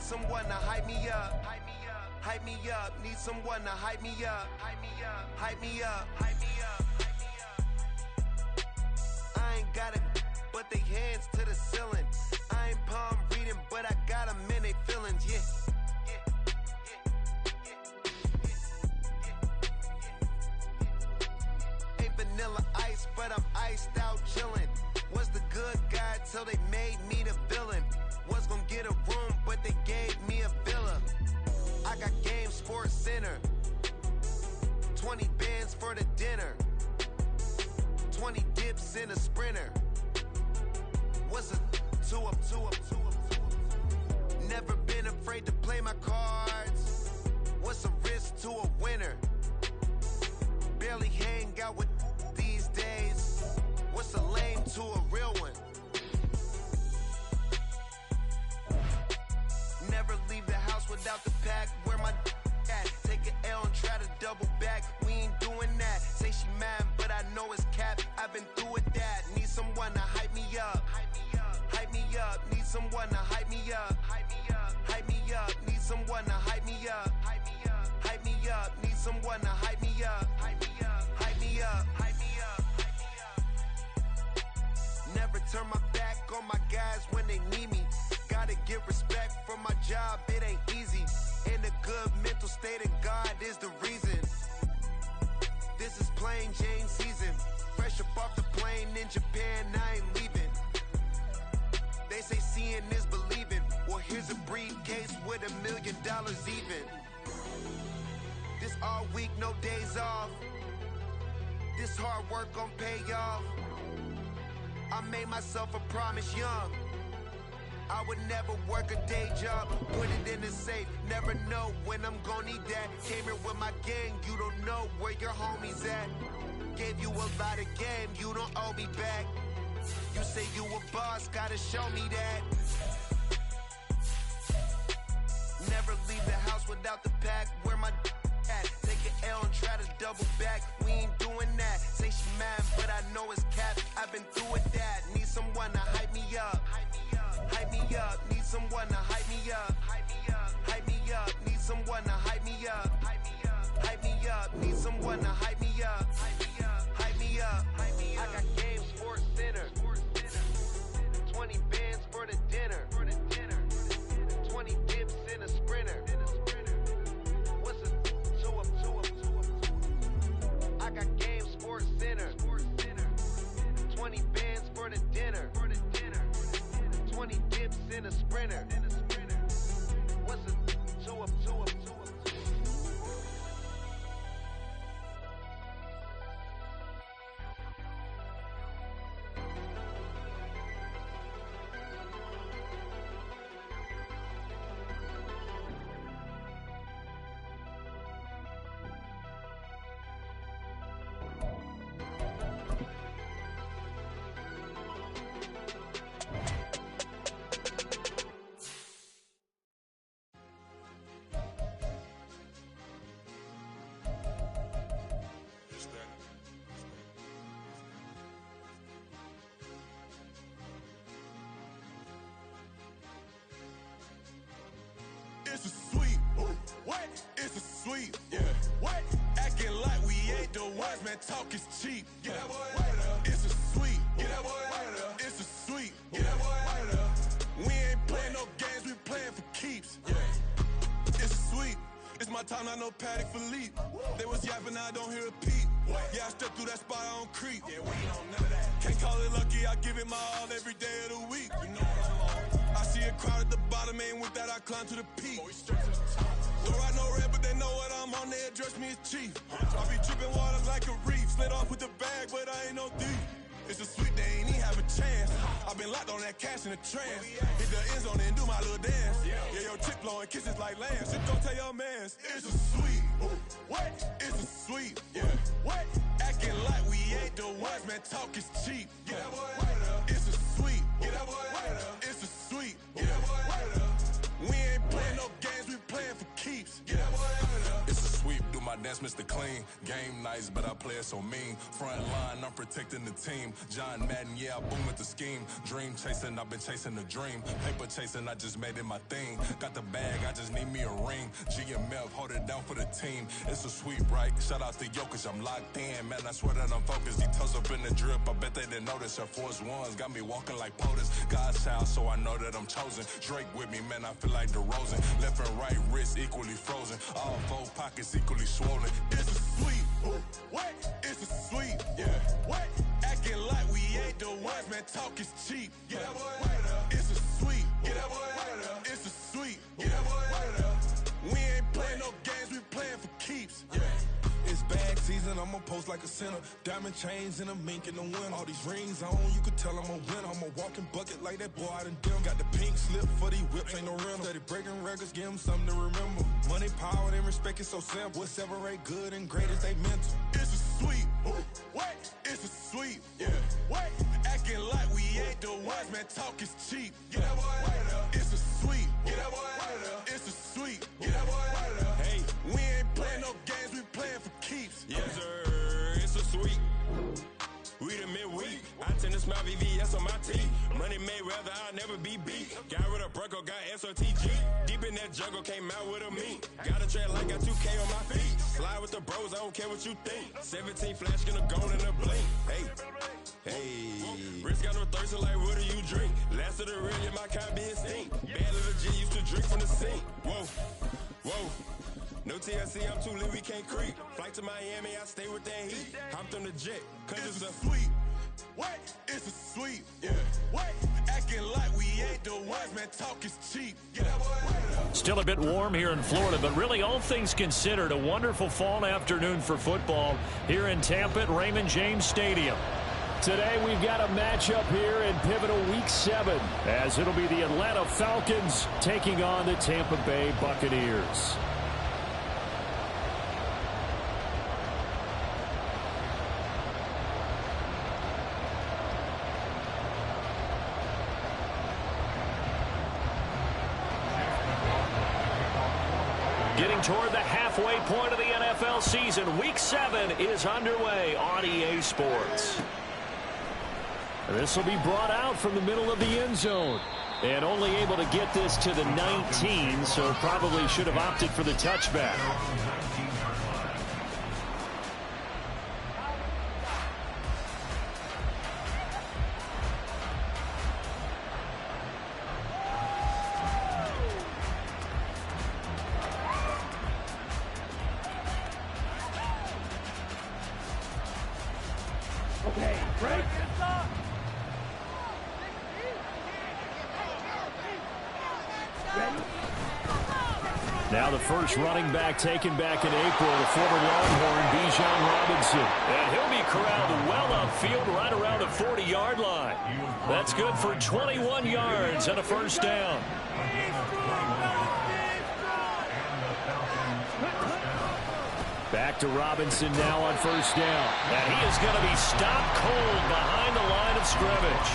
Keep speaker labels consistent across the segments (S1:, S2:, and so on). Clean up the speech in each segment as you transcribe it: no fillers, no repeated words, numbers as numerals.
S1: someone to hype me up. Hype me up, need someone to hype me up. Hype me up, hype me up, hype me up. I ain't got it, but they hands to the ceiling. I ain't palm reading, but I got them in they feelings, yeah. Ain't vanilla ice, but I'm iced out chillin'. Was the good guy till they made me the villain. Was gonna get a room, but they gave me a villa. I got game, Sports Center. 20 bands for the dinner. 20 dips in a sprinter. What's a 2 up? Never been afraid to play my cards. What's a risk to a winner? Barely hang out with these days. What's a lame to a real one? Never leave the house without the pack. Where my at? Take an L and try to double back. We ain't doing that. Say she mad, but I know it's cap. I've been through with that. Need someone to hype me up. Hype me up. Need someone to hype me up. Hype me up. Need someone to hype me up. Hype me up. Need someone to hype me up. Hype me up. Hype me up. Never turn my back on my guys when they need me. Gotta get respect from my job, it ain't easy. In a good mental state and God is the reason. This is plain Jane season. Fresh up off the plane in Japan, I ain't leaving. They say seeing is believing. Well, here's a briefcase with $1 million even. This all week, no days off. This hard work gon' pay off. I made myself a promise young. I would never work a day job, put it in the safe, never know when I'm gon' need that. Came here with my gang, you don't know where your homies at. Gave you a lot of game, you don't owe me back. You say you a boss, gotta show me that. Never leave the house without the pack, where my at? Take an L and try to double back, we ain't doing that. Say she mad, but I know it's cap, I've been through with that. Need someone to hype me up. Hype me up, need someone to hype me up. Hype me up, need someone to hype me up. Hype me up, need someone to hype me up. Hype me up, I got game, Sports Center. 20 bands for the dinner. 20 dips in a sprinter. What's a 2 up? I got game, Sports Center. 20 bands for the dinner. 20 dips in a sprinter. What's a 2 up?
S2: It's a sweep. What? It's a sweep. Yeah. What? Acting like we ain't the ones, man. Talk is cheap. Get that boy out of there. It's a sweep. Get that boy out of there. It's a sweep. Get that boy out of there. We ain't playing no games, we playing for keeps. Yeah. It's a sweep. It's my time, not no Paddock Philippe. They was yapping, I don't hear a peep. Yeah, I step through that spot, I don't creep. Yeah, we ain't on none of that. Can't call it lucky, I give it my all every day of the week. You know what I'm on. I see a crowd at the bottom, ain't with that, I climb to the peak. Throw out no red, but they know what I'm on, they address me as chief. I be tripping water like a reef, slid off with the bag, but I ain't no thief. It's a sweet, they ain't even have a chance. I been locked on that cash in a trance. Hit the end zone and do my little dance. Yeah, your chick blowing kisses like lambs. So don't tell your mans. It's a sweet. What? It's a sweet. Yeah. What? Acting like we ain't the ones, man. Talk is cheap. Get that boy out of there. It's a sweet. Get that boy out of there. It's a sweet. Get that boy out of there. We ain't playing no games, we playing for keeps. Get that boy out of there.
S3: It's a sweep, do my
S2: dance Mr. Clean. Game nice, but I play it so mean. Front line, I'm protecting the team. John Madden, yeah, I boom with the scheme. Dream chasing, I've been chasing the dream. Paper chasing, I just made it my thing. Got the bag, I just need me a ring. GMF, hold it down for the team. It's a sweep, right? Shout out to Jokic, I'm locked in. Man, I swear that I'm focused. These toes up in the drip, I bet they didn't notice. Air Force Ones got me walking like POTUS. God's child, so I know that I'm chosen. Drake with me, man, I feel like DeRozan. Left and right wrist equally frozen. All four pockets equally swollen. It's a sweep. What? It's a sweep. Yeah. What? Acting like we ain't the ones, man. Talk is cheap. Get that boy right up. It's a sweep. Get that boy right up. It's a sweep. Get that boy right up. We ain't playing no games, we playing for keeps. Yeah. It's bag season, I'ma post like a center. Diamond chains and a mink in the wind. All these rings on, you could tell I'm a winner. I'm a walking bucket like that boy out in dim. Got the pink slip for these whips, ain't no rental. Steady breaking records, give them something to remember. Money, power, and respect is so simple. What separate good and great is they mental. It's a sweep. What? It's a sweep. Yeah. What? Acting like we ain't the ones, man. Talk is cheap. Get that boy right up. It's a sweep. Get that boy right up. It's a sweep. Get that boy right up. Hey, we ain't playing no games, we playing for keeps.
S3: Yes, sir. It's a sweep. We the midweek. I tend to smile VVS on my teeth. Money made rather I'll never be beat. Got rid of Bronco, got SOTG. Deep in that jungle, came out with a meat. Got a trail like got 2K on my feet. Slide with the bros, I don't care what you think. 17 flash, gonna go in a blink. Hey. Wrist got no thirst, like what do you drink? Last of the real, yeah, my kind be extinct. Bad little G used to drink from the sink. Whoa. No TLC, I'm too lit, we can't creep. Flight to Miami, I stay with that heat. Hopped on the jet, cause it's a sweep.
S2: What? It's a sweep. Yeah. What? Acting like we ain't the ones, man. Talk is cheap. Get that boy right up.
S4: Still a bit warm here in Florida, but really all things considered, a wonderful fall afternoon for football here in Tampa at Raymond James Stadium. Today we've got a matchup here in pivotal week 7, as it'll be the Atlanta Falcons taking on the Tampa Bay Buccaneers. Getting toward the halfway point of the NFL season, Week 7 is underway on EA Sports. This will be brought out from the middle of the end zone. And only able to get this to the 19, so probably should have opted for the touchback. Now the first running back taken back in April, the former Longhorn, Bijan Robinson. And he'll be corralled well upfield right around the 40-yard line. That's good for 21 yards and a first down. Back to Robinson now on first down. And he is going to be stopped cold behind the line of scrimmage.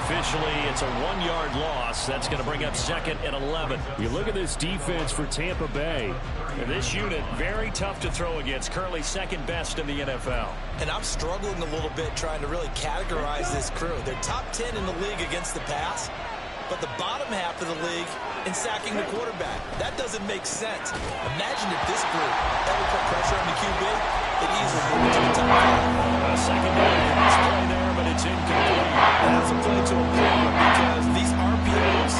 S4: Officially, it's a 1-yard loss. That's going to bring up 2nd and 11. You look at this defense for Tampa Bay. And this unit, very tough to throw against. Currently 2nd best in the NFL.
S5: And I'm struggling a little bit trying to really categorize this crew. They're top 10 in the league against the pass, but the bottom half of the league in sacking the quarterback. That doesn't make sense. Imagine if this group ever put pressure on the QB, it easily moved to the top 5.
S4: Second down in this play there, but it's incomplete.
S5: That's a play to applaud because these RPOs,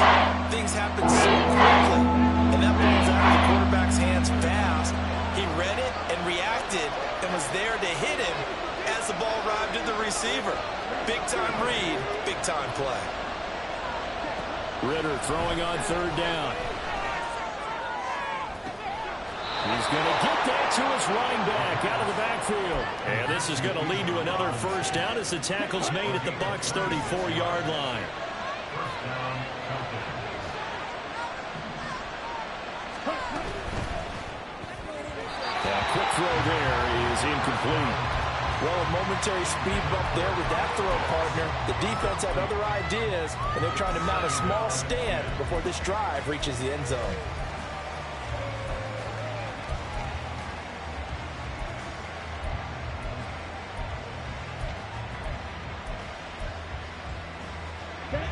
S5: things happen so quickly, and that ball's out of the quarterback's hands fast. He read it and reacted and was there to hit him as the ball arrived at the receiver. Big-time read, big-time play.
S4: Ritter throwing on third down. He's going to get that to his running back out of the backfield. And this is going to lead to another first down as the tackle's made at the Bucs' 34-yard line. That quick throw there is incomplete.
S5: Well, a momentary speed bump there with that throw, partner. The defense had other ideas, and they're trying to mount a small stand before this drive reaches the end zone.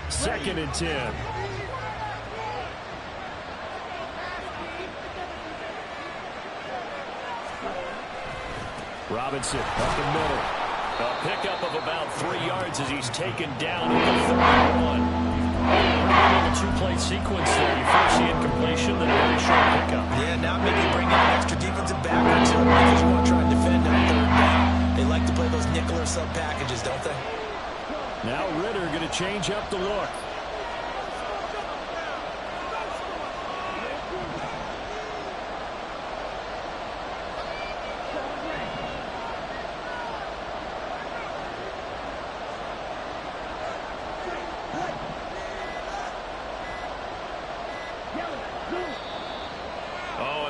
S4: 2nd and 10. Robinson up the middle. A pickup of about 3 yards as he's taken down at the 31. The two-play sequence there. You first see incompletion, then a very short pickup.
S5: Yeah, now maybe bring in an extra defensive back or two because you want to try and defend on 3rd down. They like to play those nickel or sub packages, don't they?
S4: Now Ritter going to change up the look.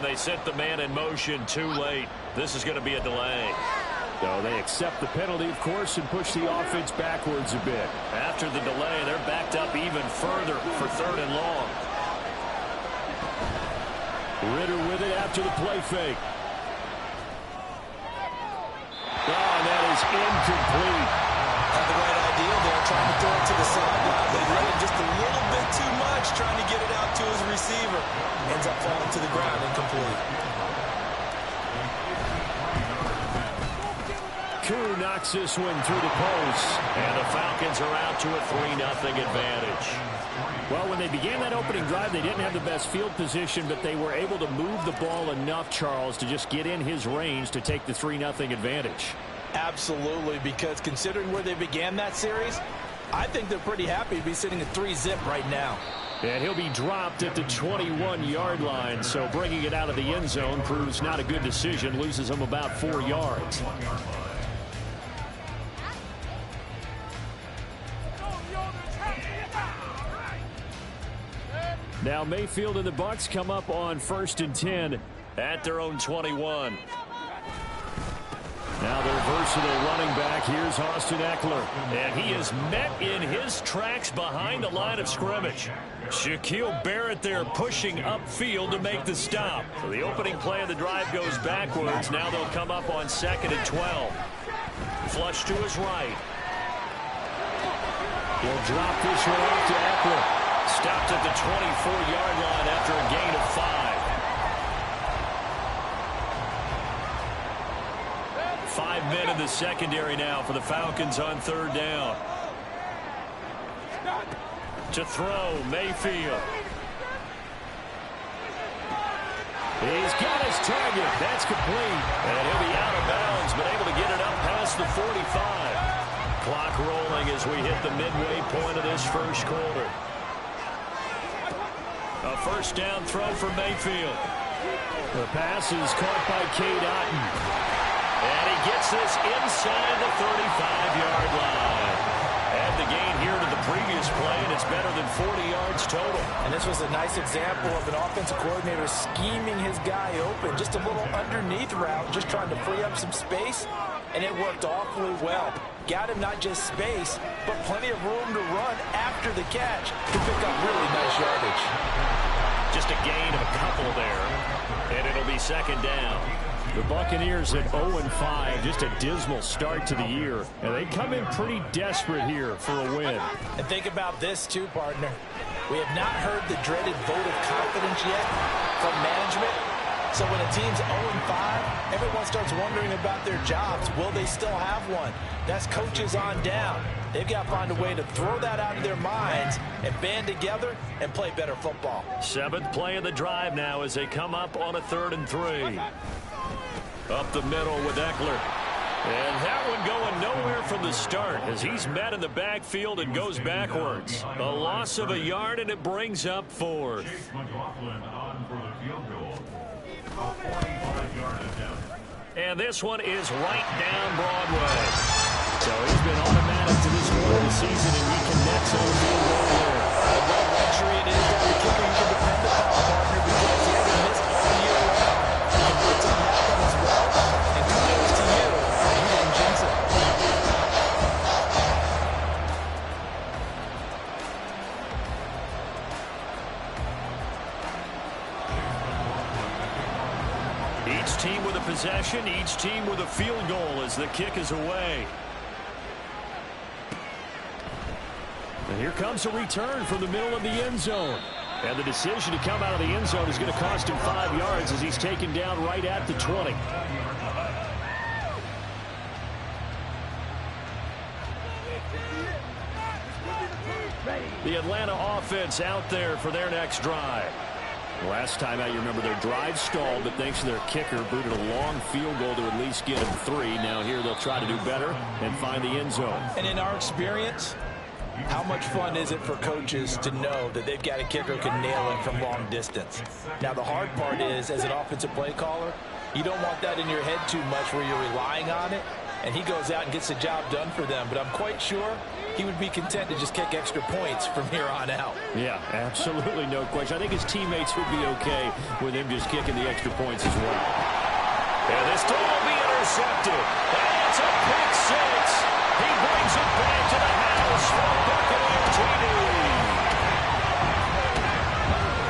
S4: They set the man in motion too late. This is going to be a delay. So they accept the penalty, of course, and push the offense backwards a bit. After the delay, they're backed up even further for 3rd and long. Ritter with it after the play fake. Oh, and that is incomplete.
S5: Had the right idea there, trying to throw it to the sideline, but he let it just a little bit too much, trying to get it out to his receiver. Ends up falling to the ground, incomplete.
S4: Koo knocks this one through the post, and the Falcons are out to a 3-0 advantage. Well, when they began that opening drive, they didn't have the best field position, but they were able to move the ball enough, Charles, to just get in his range to take the 3-0 advantage.
S5: Absolutely, because considering where they began that series, I think they're pretty happy to be sitting at 3-zip right now.
S4: And he'll be dropped at the 21-yard line, so bringing it out of the end zone proves not a good decision, loses him about 4 yards. Now Mayfield and the Bucs come up on 1st and 10 at their own 21. Now their versatile running back, here's Austin Eckler. And he is met in his tracks behind the line of scrimmage. Shaquille Barrett there pushing upfield to make the stop. So the opening play of the drive goes backwards. Now they'll come up on 2nd and 12. Flush to his right. He'll drop this one off to Eckler. Stopped at the 24-yard line after a gain of 5. 5 men in the secondary now for the Falcons on 3rd down. To throw, Mayfield. He's got his target. That's complete. And he'll be out of bounds, but able to get it up past the 45. Clock rolling as we hit the midway point of this first quarter. A 1st down throw for Mayfield. The pass is caught by Cade Otton. And he gets this inside the 35-yard line. Add the gain here to the previous play, and it's better than 40 yards total. And this was a nice example of an offensive coordinator scheming his guy open. Just a little underneath route, just trying to free up some space, and it worked awfully well. Got him not just space, but plenty of room to run after the catch to pick up really nice yardage. Just a gain of a couple there, and it'll be 2nd down. The Buccaneers at 0-5, just a dismal start to the year, and they come in pretty desperate here for a win.
S5: And think about this too, partner. We have not heard the dreaded vote of confidence yet from management. So when a team's 0-5, everyone starts wondering about their jobs. Will they still have one? That's coaches on down. They've got to find a way to throw that out of their minds and band together and play better football.
S4: 7th play of the drive now as they come up on a 3rd and 3. Up the middle with Eckler. And that one going nowhere from the start as he's met in the backfield and goes backwards. A loss of a yard, and it brings up 4th. And this one is right down Broadway. So he's been automatic to this point of the season, and he connects on the field goal there.
S5: What a luxury it is to have a kicker you can depend upon, partner, because he hasn't missed all year long. You can put something happen as well, and kudos to you. You didn't jinx it.
S4: Each team with a possession, each team with a field goal as the kick is away. And here comes a return from the middle of the end zone. And the decision to come out of the end zone is going to cost him 5 yards as he's taken down right at the 20. The Atlanta offense out there for their next drive. Last time out, you remember their drive stalled, but thanks to their kicker, booted a long field goal to at least get them 3. Now here they'll try to do better and find the end zone.
S5: And in our experience, how much fun is it for coaches to know that they've got a kicker who can nail it from long distance? Now, the hard part is, as an offensive play caller, you don't want that in your head too much where you're relying on it, and he goes out and gets the job done for them. But I'm quite sure he would be content to just kick extra points from here on out. Yeah, absolutely no question. I think his teammates would be okay with him just kicking the extra points as well.
S4: And this throw will be intercepted. And it's a pick 6. He brings it back to the house for Buccaneer TD.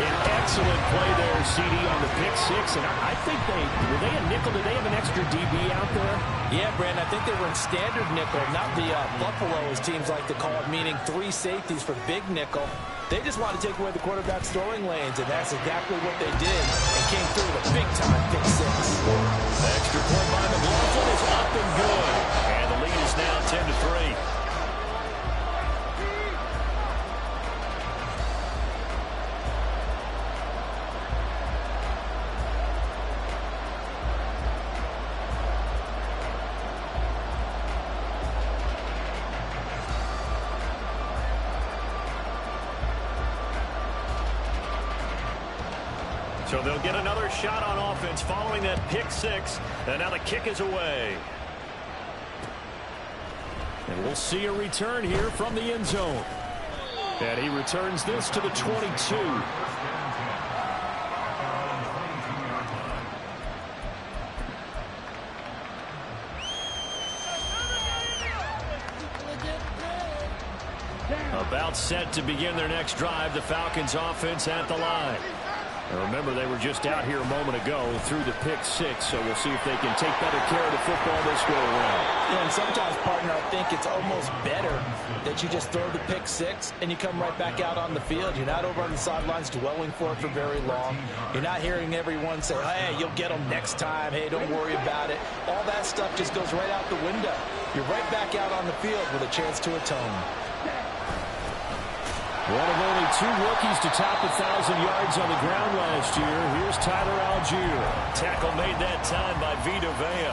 S4: An excellent play there, CD, on the pick 6. And I think were they a nickel? Did they have an extra DB out there?
S5: Yeah, Brandon, I think they were in standard nickel, not the Buffalo, as teams like to call it, meaning 3 safeties for big nickel. They just want to take away the quarterback's throwing lanes, and that's exactly what they did, and came through with a big-time pick 6.
S4: The extra point by McLaughlin is up and good. And the lead is now 10-3. So they'll get another shot on offense following that pick 6. And now the kick is away. And we'll see a return here from the end zone. And he returns this to the 22. About set to begin their next drive. The Falcons offense at the line. And remember, they were just out here a moment ago through the pick 6, so we'll see if they can take better care of the football this go around.
S5: Yeah, and sometimes, partner, I think it's almost better that you just throw the pick 6 and you come right back out on the field. You're not over on the sidelines dwelling for it for very long. You're not hearing everyone say, hey, you'll get them next time. Hey, don't worry about it. All that stuff just goes right out the window. You're right back out on the field with a chance to atone.
S4: One of only 2 rookies to top 1,000 yards on the ground last year. Here's Tyler Algier. Tackle made that time by Vita Vea.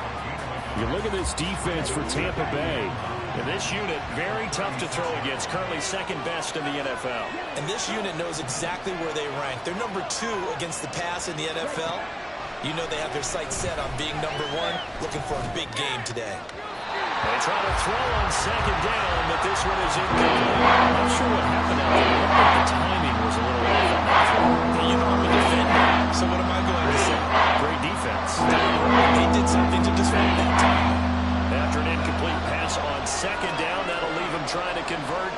S4: You look at this defense for Tampa Bay. And this unit, very tough to throw against. Currently second best in the NFL.
S5: And this unit knows exactly where they rank. They're number 2 against the pass in the NFL. You know they have their sights set on being number 1, looking for a big game today.
S4: They try to throw on second down, but this one is incomplete. I'm not sure what happened out there. I think the timing was a little off on that throw.
S5: You know I'm a defender, so what am I going to say?
S4: Great defense.
S5: They did something to disrupt that time.
S4: After an incomplete pass on second down, that'll leave him trying to convert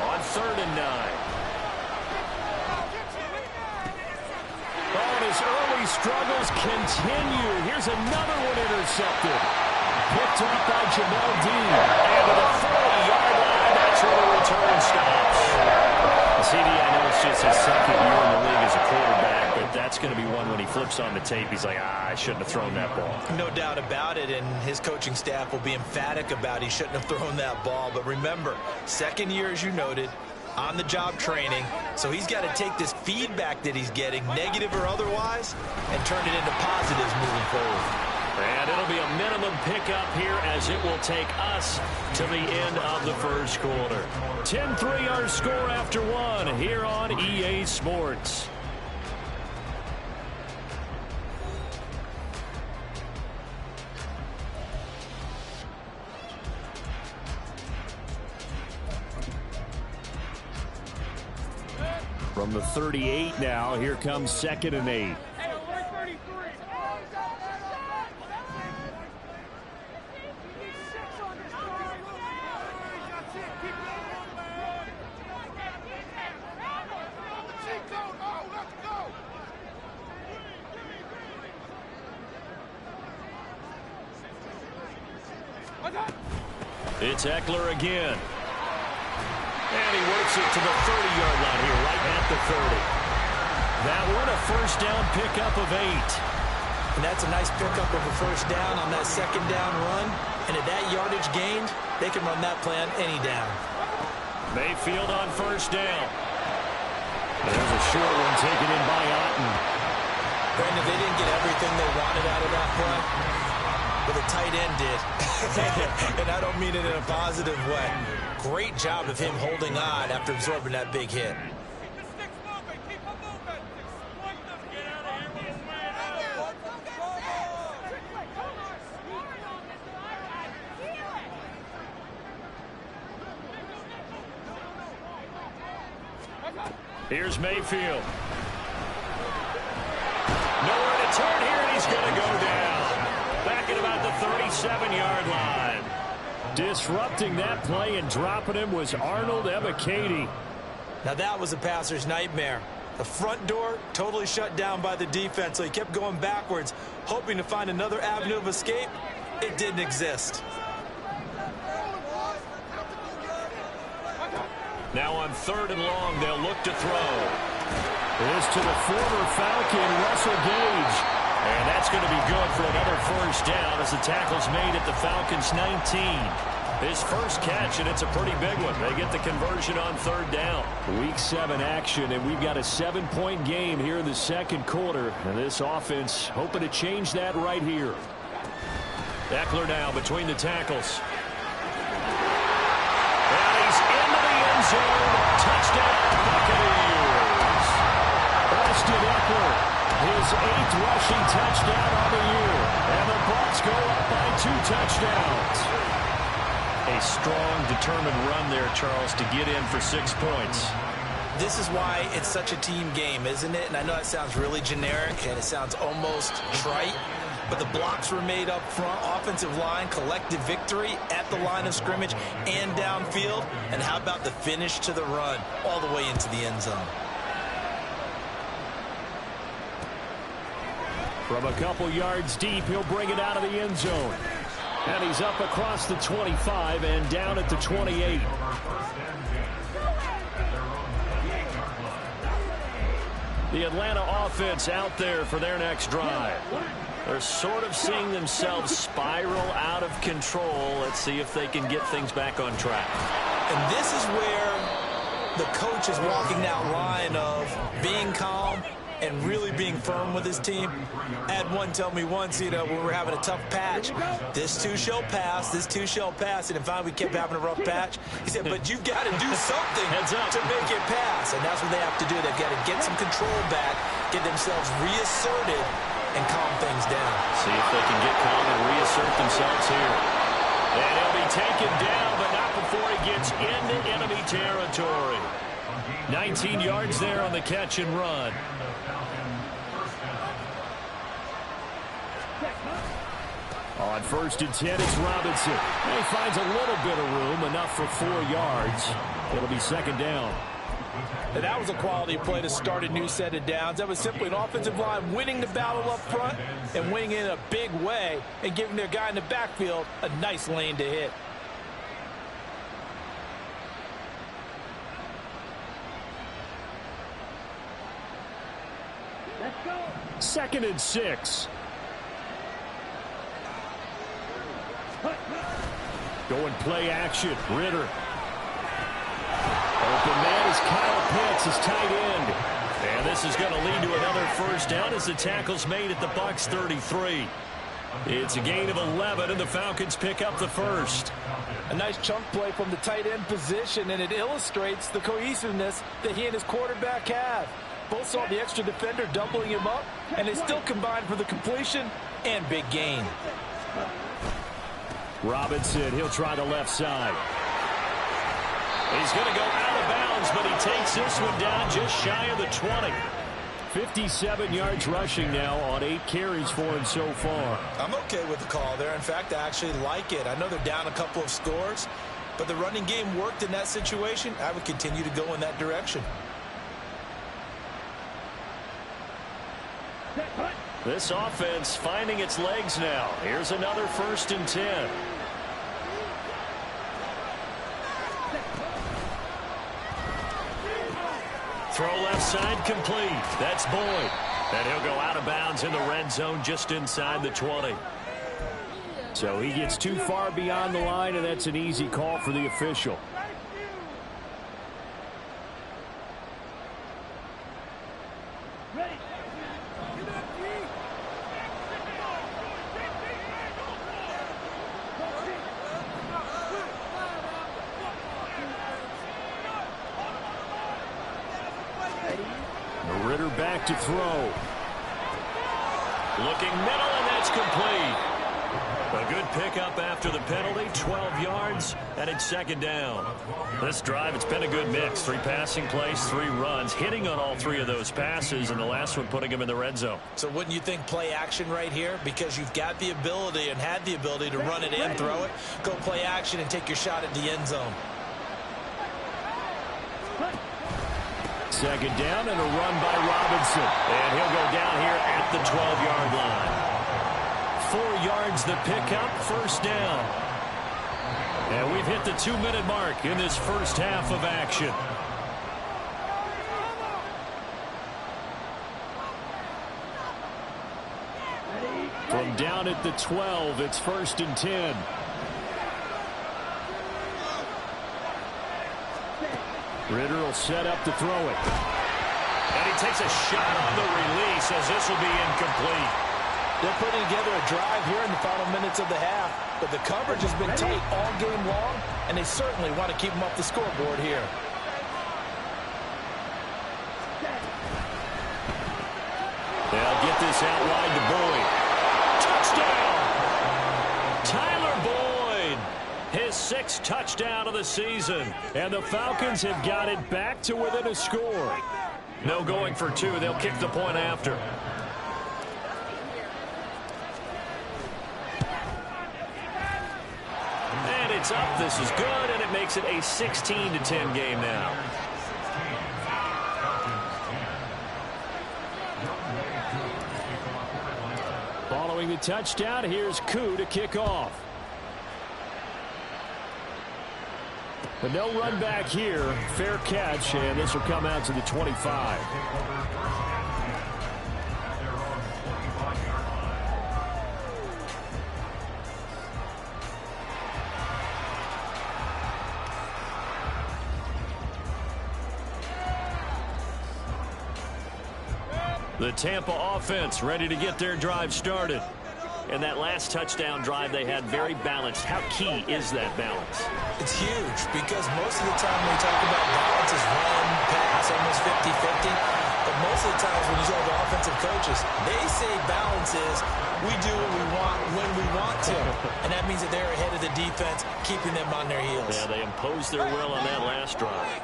S4: on 3rd and 9. Oh, and his early struggles continue. Here's another one intercepted. Picked up by Jamel Dean. And to the 40-yard line, that's where the return stops. CD, I know it's just his second year in the league as a quarterback, but that's going to be one when he flips on the tape. He's like, I shouldn't have thrown that ball.
S5: No doubt about it, and his coaching staff will be emphatic about he shouldn't have thrown that ball. But remember, second year, as you noted, on-the-job training, so he's got to take this feedback that he's getting, negative or otherwise, and turn it into positives moving forward.
S4: And it'll be a minimum pickup here as it will take us to the end of the first quarter. 10-3 our score after 1 here on EA Sports. From the 38 now, here comes 2nd and 8. It's Eckler again. And he works it to the 30-yard line here, right at the 30. That one a first down pickup of 8.
S5: And that's a nice pickup of a first down on that second down run. And at that yardage gained, they can run that play on any down.
S4: Mayfield on first down. There's a short one taken in by Otten.
S5: Brandon, they didn't get everything they wanted out of that play, but the tight end did. And I don't mean it in a positive way. Great job of him holding on after absorbing that big hit.
S4: Here's Mayfield. Nowhere to turn here, and he's going to go down. Back at about the 37-yard line. Disrupting that play and dropping him was Arnold Ebiketie.
S5: Now that was a passer's nightmare. The front door totally shut down by the defense, so he kept going backwards, hoping to find another avenue of escape. It didn't exist.
S4: Now on 3rd and long, they'll look to throw. This to the former Falcon, Russell Gage. And that's going to be good for another first down as the tackle's made at the Falcons' 19. His first catch, and it's a pretty big one. They get the conversion on 3rd down. Week 7 action, and we've got a 7-point game here in the second quarter. And this offense hoping to change that right here. Eckler now between the tackles. And he's into the end zone. Touchdown, Buccaneers. Austin Eckler, his 8th rushing touchdown on the year. And the Bucs go up by 2 touchdowns. A strong, determined run there, Charles, to get in for 6 points.
S5: This is why it's such a team game, isn't it? And I know that sounds really generic, and it sounds almost trite. But the blocks were made up front, offensive line, collective victory at the line of scrimmage and downfield. And how about the finish to the run all the way into the end zone?
S4: From a couple yards deep, he'll bring it out of the end zone. And he's up across the 25 and down at the 28. The Atlanta offense out there for their next drive. They're sort of seeing themselves spiral out of control. Let's see if they can get things back on track.
S5: And this is where the coach is walking that line of being calm and really being firm with his team. I had one tell me once, when we're having a tough patch, this too shall pass, this too shall pass. And finally we kept having a rough patch. He said, but you've got to do something to make it pass. And that's what they have to do. They've got to get some control back, get themselves reasserted, and calm things down.
S4: See if they can get calm and reassert themselves here. And he'll be taken down, but not before he gets into enemy territory. 19 yards there on the catch and run. On 1st and 10, it's Robinson. And he finds a little bit of room, enough for 4 yards. It'll be 2nd down.
S5: And that was a quality play to start a new set of downs. That was simply an offensive line winning the battle up front and winning it in a big way and giving their guy in the backfield a nice lane to hit.
S4: Let's go. 2nd and 6. Going play action. Ritter. Open man is Kyle Pitts, his tight end. And this is going to lead to another first down as the tackle's made at the Bucs 33. It's a gain of 11, and the Falcons pick up the first.
S5: A nice chunk play from the tight end position, and it illustrates the cohesiveness that he and his quarterback have. Both saw the extra defender doubling him up, and they still combined for the completion and big gain.
S4: Robinson, he'll try the left side. He's going to go out of bounds, but he takes this one down just shy of the 20. 57 yards rushing now on 8 carries for him so far.
S5: I'm okay with the call there. In fact, I actually like it. I know they're down a couple of scores, but the running game worked in that situation. I would continue to go in that direction.
S4: This offense finding its legs now. Here's another 1st and 10. inside, complete. That's Boyd. And he'll go out of bounds in the red zone just inside the 20. So he gets too far beyond the line, and that's an easy call for the official. Ritter back to throw. Looking middle, and that's complete. A good pickup after the penalty, 12 yards, and it's second down. This drive, it's been a good mix. 3 passing plays, 3 runs, hitting on all 3 of those passes, and the last one putting him in the red zone.
S5: So wouldn't you think play action right here? Because you've got the ability and had the ability to run it in, throw it, go play action, and take your shot at the end zone.
S4: Second down and a run by Robinson. And he'll go down here at the 12-yard line. 4 yards the pickup, first down. And we've hit the 2-minute mark in this first half of action. From down at the 12, it's 1st and 10. Ritter will set up to throw it. And he takes a shot on the release as this will be incomplete.
S5: They're putting together a drive here in the final minutes of the half, but the coverage has been tight all game long, and they certainly want to keep them off the scoreboard here.
S4: They'll get this out wide to Boyd. Touchdown! Tyler Boyd, his 6th touchdown of the season, and the Falcons have got it back to within a score. No going for 2. They'll kick the point after. And it's up. This is good, and it makes it a 16-10 game now. Following the touchdown, here's Koo to kick off. But no run back here. Fair catch, and this will come out to the 25. The Tampa offense ready to get their drive started. And that last touchdown drive they had very balanced. How key is that balance?
S5: It's huge because most of the time when we talk about balance is run, pass, almost 50-50. But most of the times when you talk to offensive coaches, they say balance is we do what we want when we want to. And that means that they're ahead of the defense, keeping them on their heels.
S4: Yeah, they imposed their will on that last drive.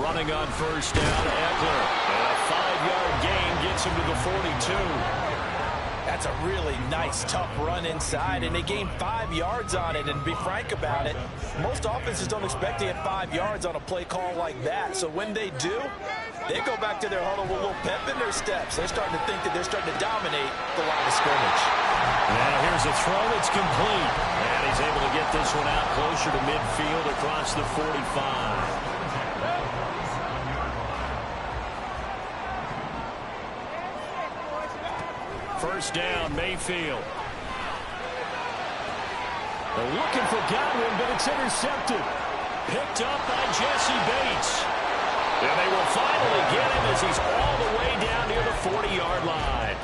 S4: Running on first down, Eckler. And a 5-yard gain gets him to the 42.
S5: That's a really nice, tough run inside, and they gained 5 yards on it. And to be frank about it, most offenses don't expect to get 5 yards on a play call like that. So when they do, they go back to their huddle with a little pep in their steps. They're starting to think that they're starting to dominate the line of scrimmage.
S4: Now here's a throw that's complete. And he's able to get this one out closer to midfield across the 45. First down, Mayfield. They're looking for Godwin, but it's intercepted. Picked up by Jesse Bates. And they will finally get him as he's all the way down near the 40-yard line.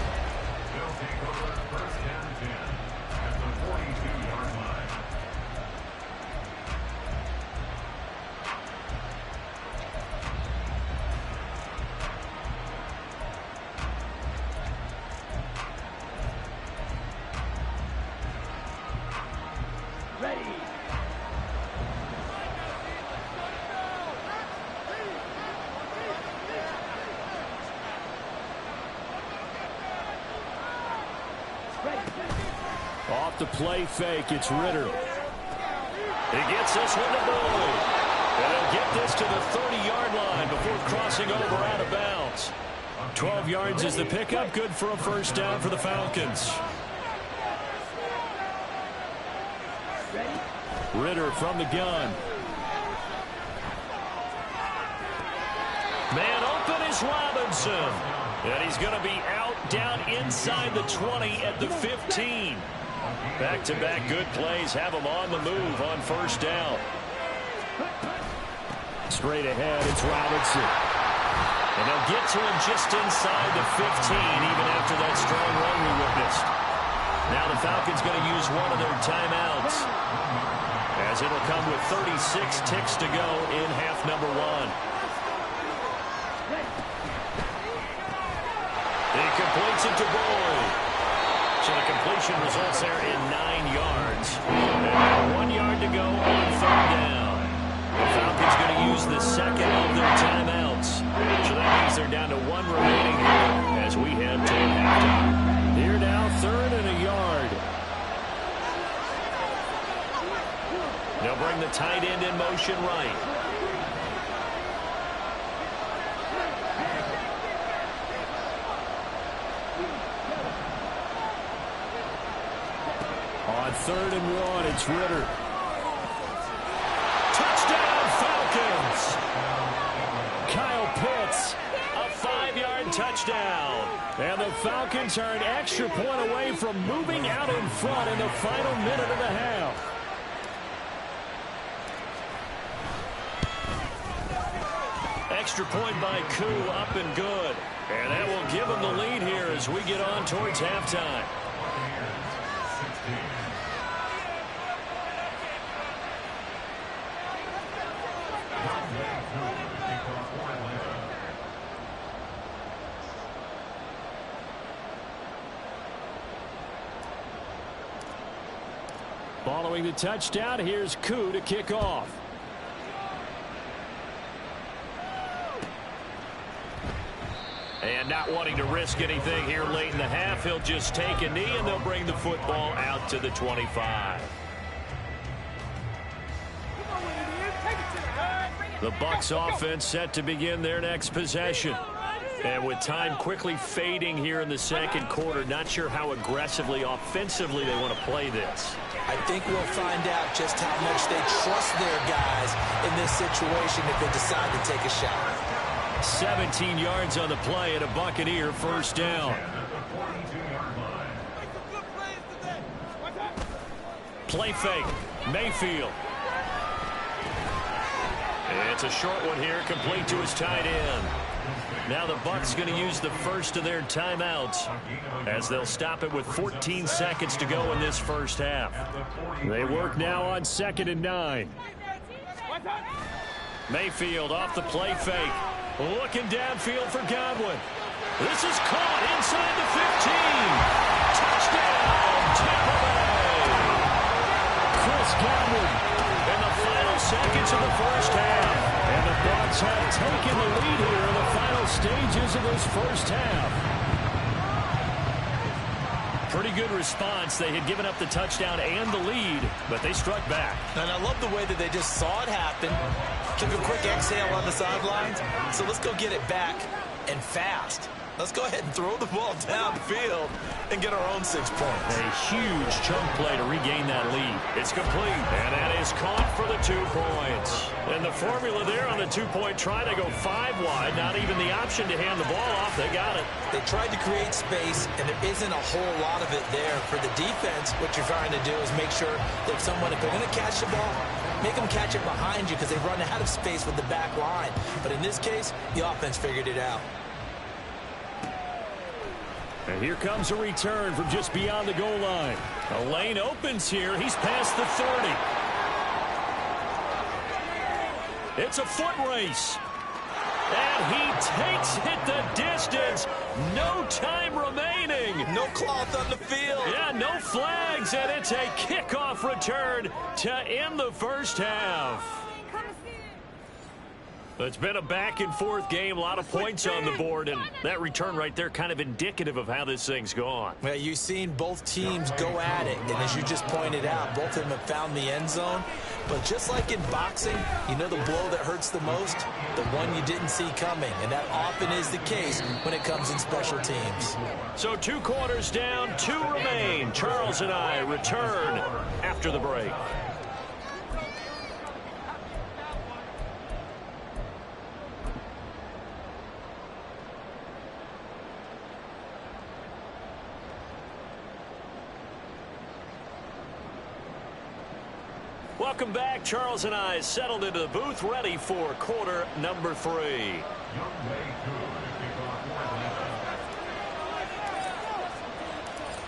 S4: Off the play fake, it's Ritter. He gets this one to Boyd. And he'll get this to the 30-yard line before crossing over out of bounds. 12 yards is the pickup, good for a first down for the Falcons. Ritter from the gun. It's Robinson. And he's going to be out down inside the 20 at the 15. Back-to-back good plays have him on the move on first down. Straight ahead, it's Robinson. And they'll get to him just inside the 15, even after that strong run we witnessed. Now the Falcons going to use one of their timeouts, as it'll come with 36 ticks to go in half number 1. He completes it to Boyd. So the completion results there in 9 yards. And now 1 yard to go on third down. The Falcons going to use the second of their timeouts. So that means they're down to 1 remaining here as we head toward halftime. Here now, 3rd and a yard. They'll bring the tight end in motion right. On 3rd and 1, it's Ritter. Touchdown, Falcons! Kyle Pitts, a 5-yard touchdown. And the Falcons are an extra point away from moving out in front in the final minute of the half. Extra point by Koo, up and good. And that will give them the lead here as we get on towards halftime. Following the touchdown, here's Koo to kick off. And not wanting to risk anything here late in the half, he'll just take a knee and they'll bring the football out to the 25. The Bucs offense set to begin their next possession. And with time quickly fading here in the second quarter, not sure how aggressively, offensively they want to play this.
S5: I think we'll find out just how much they trust their guys in this situation if they decide to take a shot.
S4: 17 yards on the play and a Buccaneer first down. Play fake. Mayfield. It's a short one here, complete to his tight end. Now the Bucs going to use the first of their timeouts as they'll stop it with 14 seconds to go in this first half. They work now on 2nd and 9. Mayfield off the play fake. Looking downfield for Godwin. This is caught inside the 15. Touchdown, Tampa Bay. Chris Godwin in the final seconds of the first half. And the Bucs have taken the lead here in the final stages of this first half. Pretty good response. They had given up the touchdown and the lead, but they struck back.
S5: And I love the way that they just saw it happen. Took a quick exhale on the sidelines. So let's go get it back and fast. Let's go ahead and throw the ball downfield and get our own 6 points.
S4: A huge chunk play to regain that lead. It's complete, and that is caught for the 2 points. And the formula there on the 2-point try to go 5 wide, not even the option to hand the ball off. They got it.
S5: They tried to create space, and there isn't a whole lot of it there. For the defense, what you're trying to do is make sure that someone, if they're going to catch the ball, make them catch it behind you because they run out of space with the back line. But in this case, the offense figured it out.
S4: And here comes a return from just beyond the goal line. A lane opens here. He's past the 30. It's a foot race. And he takes it the distance. No time remaining.
S5: No cloth on the field.
S4: Yeah, no flags. And it's a kickoff return to end the first half. It's been a back-and-forth game, a lot of points on the board, and that return right there kind of indicative of how this thing's gone.
S5: Well, you've seen both teams go at it, and as you just pointed out, both of them have found the end zone. But just like in boxing, you know the blow that hurts the most? The one you didn't see coming, and that often is the case when it comes in special teams.
S4: So 2 quarters down, 2 remain. Charles and I return after the break. Welcome back. Charles and I settled into the booth, ready for quarter number 3.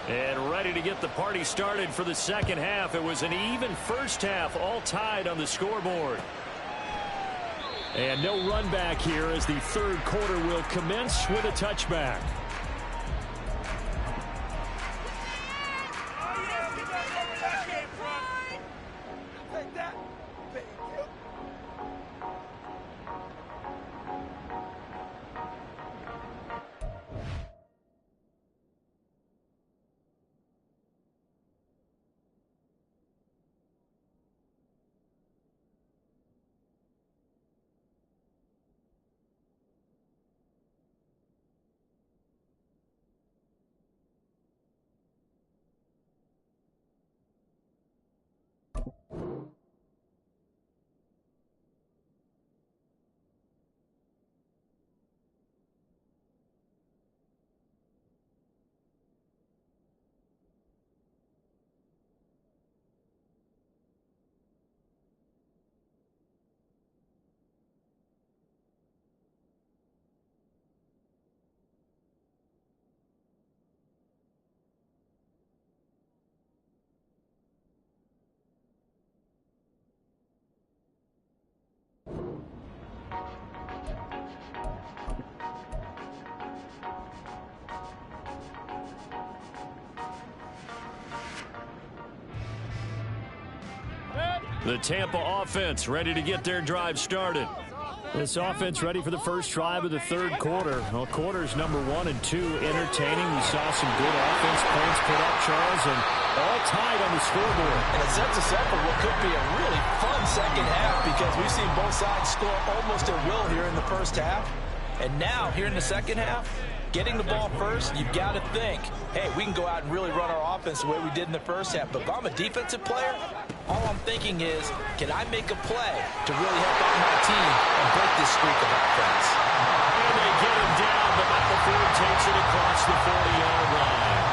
S4: And ready to get the party started for the second half. It was an even first half, all tied on the scoreboard. And no run back here as the third quarter will commence with a touchback. The Tampa offense ready to get their drive started. This offense ready for the first drive of the third quarter. Well, quarters number 1 and 2 entertaining. We saw some good offense points put up, Charles, and all tied on the scoreboard.
S5: And it sets us up for what could be a really fun second half because we've seen both sides score almost at will here in the first half. And now, here in the second half, getting the ball first, you've got to think, hey, we can go out and really run our offense the way we did in the first half. But if I'm a defensive player, all I'm thinking is, can I make a play to really help out my team and break this streak of offense?
S4: And they get him down, but not before he takes it across the 40-yard line.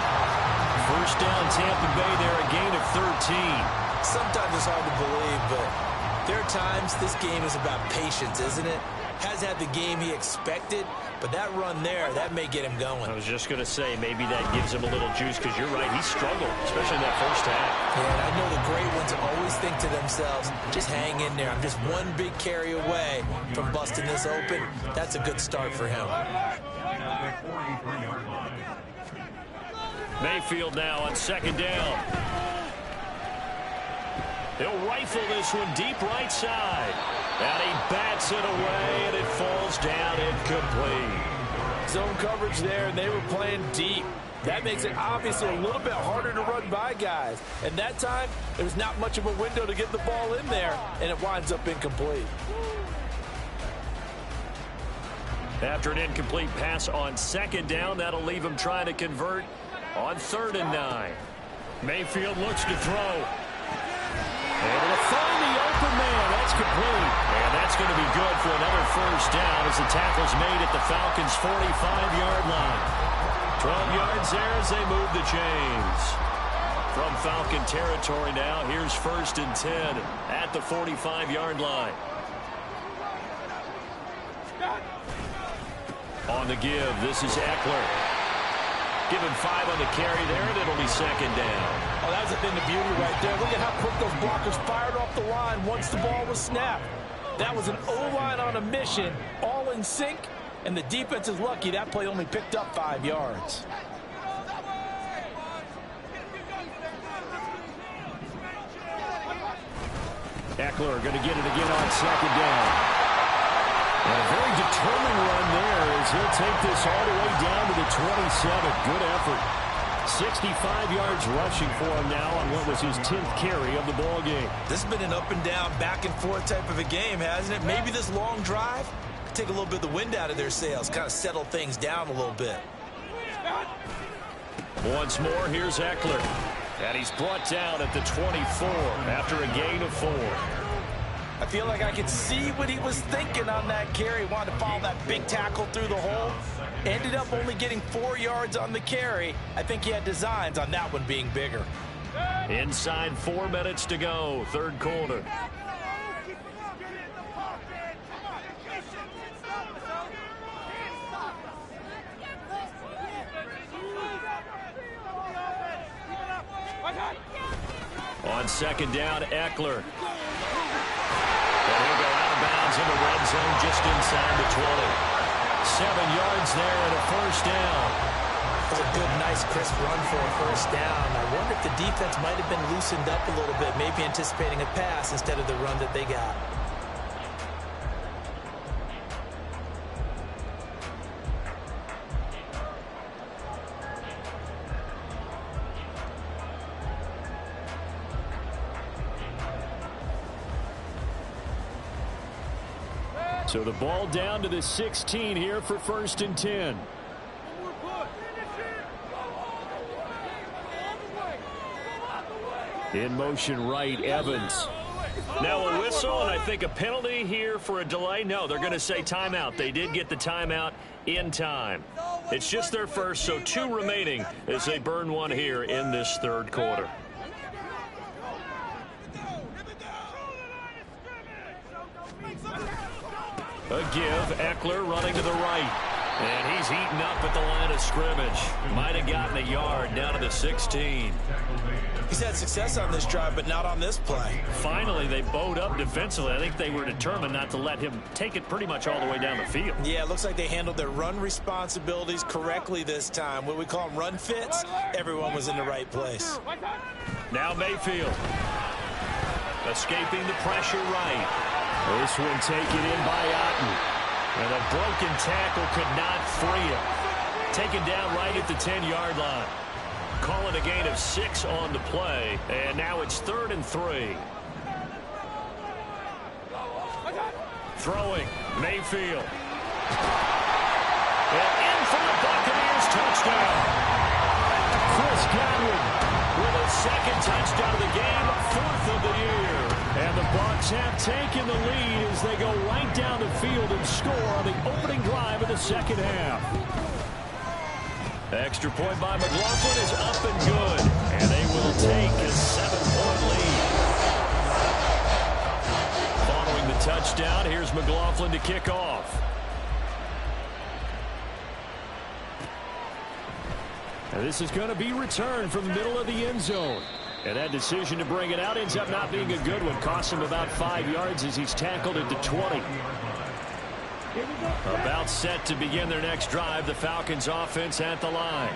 S4: First down, Tampa Bay there, a gain of 13.
S5: Sometimes it's hard to believe, but there are times this game is about patience, isn't it? Has had the game he expected, but that run there, that may get him going.
S4: I was just going to say, maybe that gives him a little juice, because you're right, he struggled, especially in that first half.
S5: Yeah, and I know the great ones always think to themselves, just hang in there. I'm just one big carry away from busting this open. That's a good start for him.
S4: Mayfield now on second down. He'll rifle this one deep right side. And he bats it away, and it falls down incomplete.
S5: Zone coverage there, and they were playing deep. That makes it obviously a little bit harder to run by guys. And that time, there's not much of a window to get the ball in there, and it winds up incomplete.
S4: After an incomplete pass on second down, that'll leave him trying to convert on 3rd and 9. Mayfield looks to throw. Able to find the open man. That's complete. And that's going to be good for another first down as the tackle's made at the Falcons' 45-yard line. 12 yards there as they move the chains. From Falcon territory now, here's 1st and 10 at the 45-yard line. On the give, this is Eckler. Give him 5 on the carry there, and it'll be second down.
S5: Oh, that's a thing of beauty right there. Look at how quick those blockers fired off the line once the ball was snapped. That was an O-line on a mission, all in sync, and the defense is lucky that play only picked up 5 yards.
S4: Eckler going to get it again on second down. And a very determined run there as he'll take this all the way down to the 27. Good effort. 65 yards rushing for him now on what was his 10th carry of the ball game.
S5: This has been an up and down, back and forth type of a game, hasn't it? Maybe this long drive could take a little bit of the wind out of their sails, kind of settle things down a little bit.
S4: Once more, here's Eckler. And he's brought down at the 24 after a gain of 4.
S5: I feel like I could see what he was thinking on that carry. Wanted to follow that big tackle through the hole. Ended up only getting 4 yards on the carry. I think he had designs on that one being bigger.
S4: Inside 4 minutes to go, third quarter. On second down, Eckler. And he'll go out of bounds in the red zone just inside the 20. 7 yards there and a first down.
S5: It's a good, nice, crisp run for a first down. I wonder if the defense might have been loosened up a little bit, maybe anticipating a pass instead of the run that they got.
S4: So the ball down to the 16 here for 1st and 10. In motion right, Evans. Now a whistle and I think a penalty here for a delay. No, they're going to say timeout. They did get the timeout in time. It's just their first, so 2 remaining as they burn one here in this third quarter. A give, Eckler running to the right. And he's heating up at the line of scrimmage. Might have gotten a yard down to the 16.
S5: He's had success on this drive, but not on this play.
S4: Finally, they bowed up defensively. I think they were determined not to let him take it pretty much all the way down the field.
S5: Yeah, it looks like they handled their run responsibilities correctly this time. What we call them run fits, everyone was in the right place.
S4: Now Mayfield. Escaping the pressure right. This one taken in by Otten. And a broken tackle could not free him. Taken down right at the 10-yard line. Call it a gain of 6 on the play. And now it's 3rd and 3. Throwing, Mayfield. And in for the Buccaneers touchdown. Chris Godwin with his 2nd touchdown of the game, 4th of the year. And the Bucs have taken the lead as they go right down the field and score on the opening drive of the second half. Extra point by McLaughlin is up and good. And they will take a 7-point lead. Following the touchdown, here's McLaughlin to kick off. And this is going to be returned from the middle of the end zone. And that decision to bring it out ends up not being a good one. Costs him about 5 yards as he's tackled at the 20. About set to begin their next drive. The Falcons offense at the line.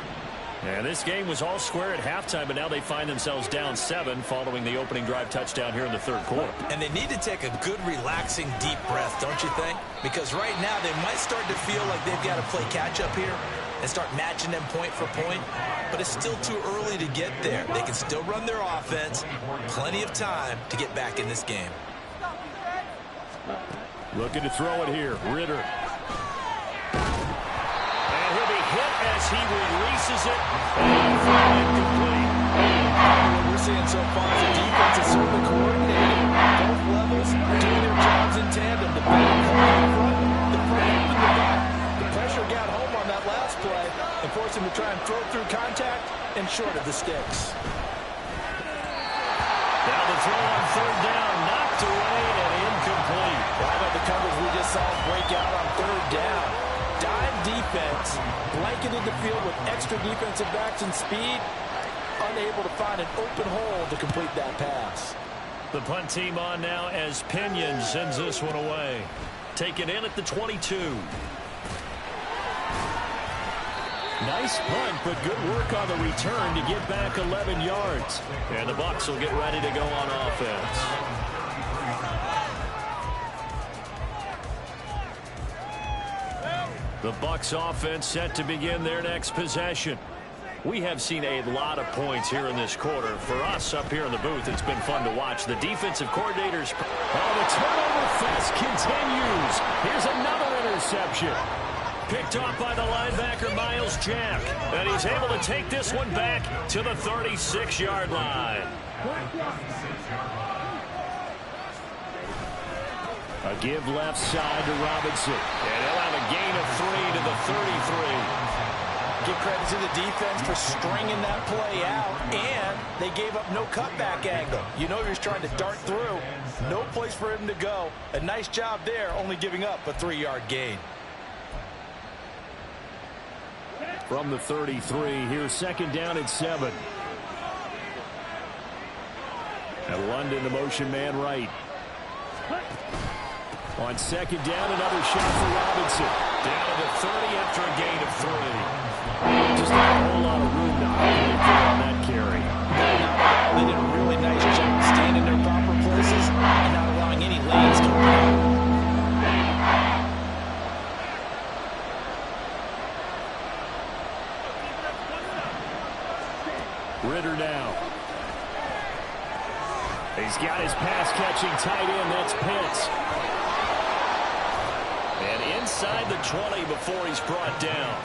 S4: And this game was all square at halftime, but now they find themselves down 7 following the opening drive touchdown here in the third quarter.
S5: And they need to take a good, relaxing, deep breath, don't you think? Because right now they might start to feel like they've got to play catch-up here and start matching them point for point. But it's still too early to get there. They can still run their offense. Plenty of time to get back in this game.
S4: Looking to throw it here. Ritter. And he'll be hit as he releases it. And incomplete.
S5: What we're seeing so far is the defense is certainly coordinated. Both levels doing their jobs in tandem. The back coming in front, the front helping the back. The pressure got home on that last play and forced him to try and throw through contact and short of the sticks.
S4: Now the throw on 3rd down, knocked away and incomplete.
S5: How about the coverage we just saw break out on 3rd down? Dime defense, blanketed the field with extra defensive backs and speed, unable to find an open hole to complete that pass.
S4: The punt team on now as Pinion sends this one away. Taken in at the 22. Nice punt, but good work on the return to get back 11 yards. And the Bucs will get ready to go on offense. The Bucs offense set to begin their next possession. We have seen a lot of points here in this quarter. For us up here in the booth, it's been fun to watch. The defensive coordinators. Oh, the turnover fest continues. Here's another interception. Picked off by the linebacker, Miles Jack. And he's able to take this one back to the 36-yard line. A give left side to Robinson. And he'll have a gain of 3 to the 33.
S5: Give credit to the defense for stringing that play out, and they gave up no cutback angle. You know he was trying to dart through. No place for him to go. A nice job there, only giving up a 3-yard gain.
S4: From the 33, here's second down and 7. And London, the motion man right. On second down, another shot for Robinson. Down to the 30 after a gain of 3. Just not a whole lot of room to operate there on that carry.
S5: They did a really nice job staying in their proper places and not allowing any lanes to open.
S4: Ritter now. He's got his pass-catching tight end. That's Pitts. And inside the 20 before he's brought down.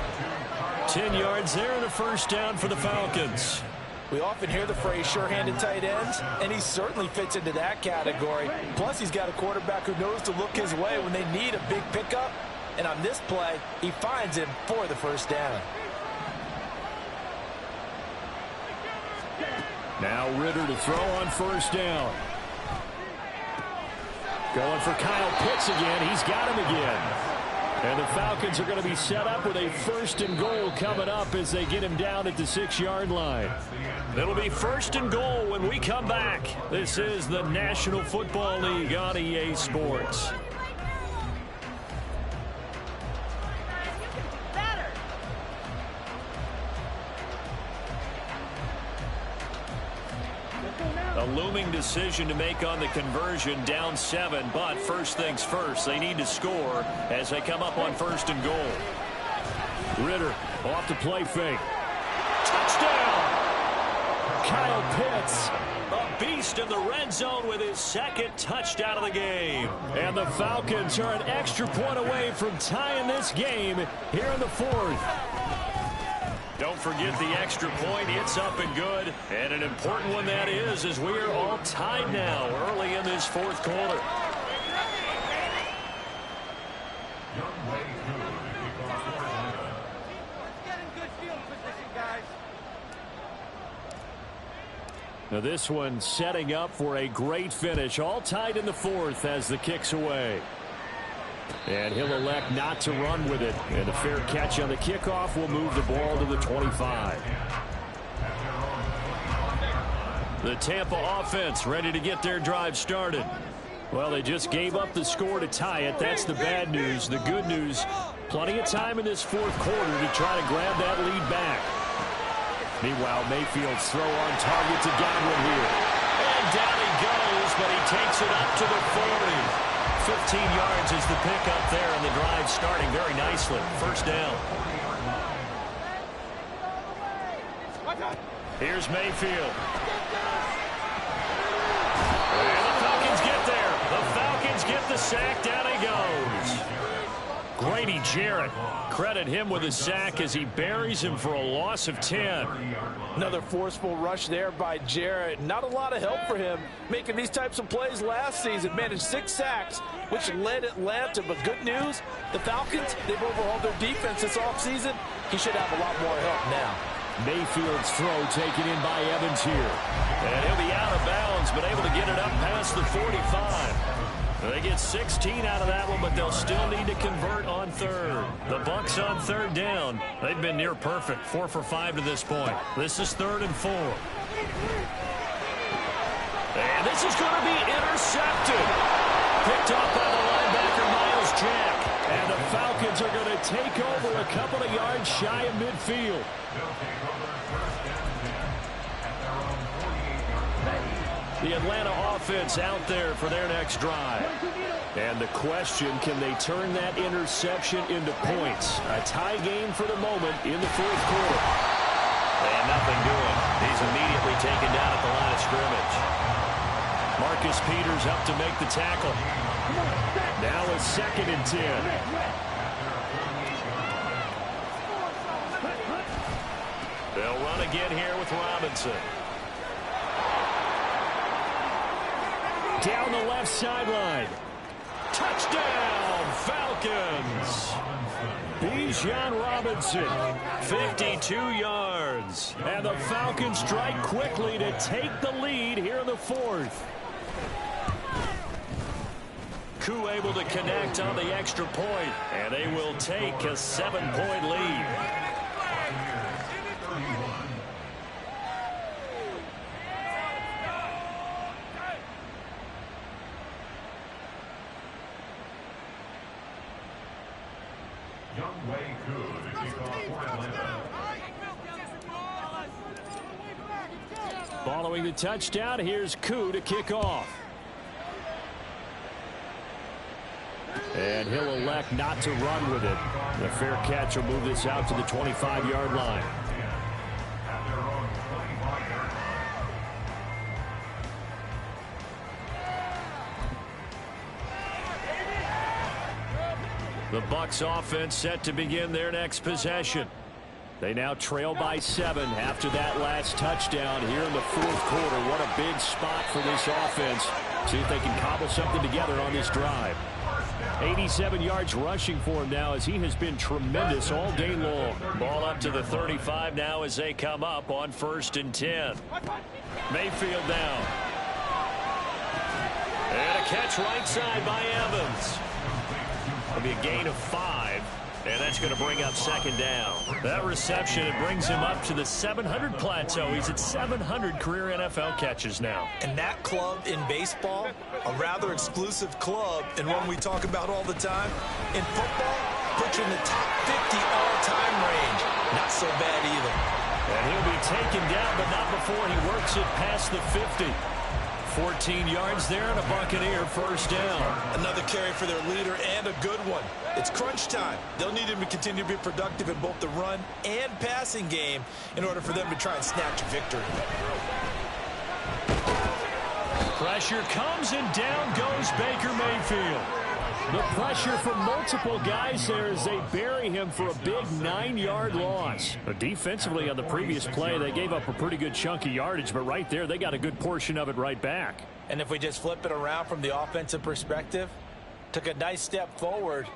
S4: 10 yards there and a first down for the Falcons.
S5: We often hear the phrase sure-handed tight ends, and he certainly fits into that category. Plus, he's got a quarterback who knows to look his way when they need a big pickup. And on this play, he finds him for the first down.
S4: Now Ritter to throw on first down. Going for Kyle Pitts again. He's got him again. And the Falcons are going to be set up with a first and goal coming up as they get him down at the 6-yard line. It'll be first and goal when we come back. This is the National Football League on EA Sports. A looming decision to make on the conversion, down 7, but first things first, they need to score as they come up on first and goal. Ritter off the play fake. Touchdown! Kyle Pitts, a beast in the red zone with his second touchdown of the game. And the Falcons are an extra point away from tying this game here in the 4th. Don't forget the extra point. It's up and good. And an important one that is, as we are all tied now early in this 4th quarter. Now this one setting up for a great finish. All tied in the 4th as the kick's away. And he'll elect not to run with it. And a fair catch on the kickoff will move the ball to the 25. The Tampa offense ready to get their drive started. Well, they just gave up the score to tie it. That's the bad news. The good news, plenty of time in this 4th quarter to try to grab that lead back. Meanwhile, Mayfield's throw on target to Godwin here. And down he goes, but he takes it up to the 40. 15 yards is the pickup there, and the drive starting very nicely. First down. Here's Mayfield. And the Falcons get there. The Falcons get the sack. Down he goes. Grady Jarrett. Credit him with a sack as he buries him for a loss of 10.
S5: Another forceful rush there by Jarrett. Not a lot of help for him making these types of plays last season. Managed 6 sacks, which led Atlanta. But good news, the Falcons, they've overhauled their defense this offseason. He should have a lot more help now.
S4: Mayfield's throw taken in by Evans here. And he'll be out of bounds, but able to get it up past the 45. They get 16 out of that one, but they'll still need to convert on 3rd. The Bucs on 3rd down. They've been near perfect, 4 for 5 to this point. This is 3rd and 4. And this is going to be intercepted. Picked off by the linebacker, Miles Jack. And the Falcons are going to take over a couple of yards shy of midfield. The Atlanta offense out there for their next drive. And the question, can they turn that interception into points? A tie game for the moment in the 4th quarter. And nothing doing. He's immediately taken down at the line of scrimmage. Marcus Peters up to make the tackle. Now it's 2nd and 10. They'll run again here with Robinson. Down the left sideline. Touchdown, Falcons. Bijan Robinson, 52 yards. And the Falcons strike quickly to take the lead here in the fourth. Koo able to connect on the extra point, and they will take a 7-point lead. Following the touchdown, here's Koo to kick off. And he'll elect not to run with it. The fair catch will move this out to the 25-yard line. The Bucs offense set to begin their next possession. They now trail by 7 after that last touchdown here in the fourth quarter. What a big spot for this offense. See if they can cobble something together on this drive. 87 yards rushing for him now as he has been tremendous all day long. Ball up to the 35 now as they come up on 1st and 10. Mayfield down. And a catch right side by Evans. It'll be a gain of 5. And that's going to bring up 2nd down. That reception, it brings him up to the 700 plateau. He's at 700 career NFL catches now.
S5: And that club in baseball, a rather exclusive club and one we talk about all the time. In football, puts you in the top 50 all-time range. Not so bad either.
S4: And he'll be taken down, but not before he works it past the 50. 14 yards there and a Buccaneer 1st down.
S5: Another carry for their leader and a good one. It's crunch time. They'll need him to continue to be productive in both the run and passing game in order for them to try and snatch a victory.
S4: Pressure comes and down goes Baker Mayfield. The pressure from multiple guys there as they bury him for a big 9-yard loss. But defensively on the previous play, they gave up a pretty good chunk of yardage, but right there, they got a good portion of it right back.
S5: And if we just flip it around from the offensive perspective, took a nice step forward,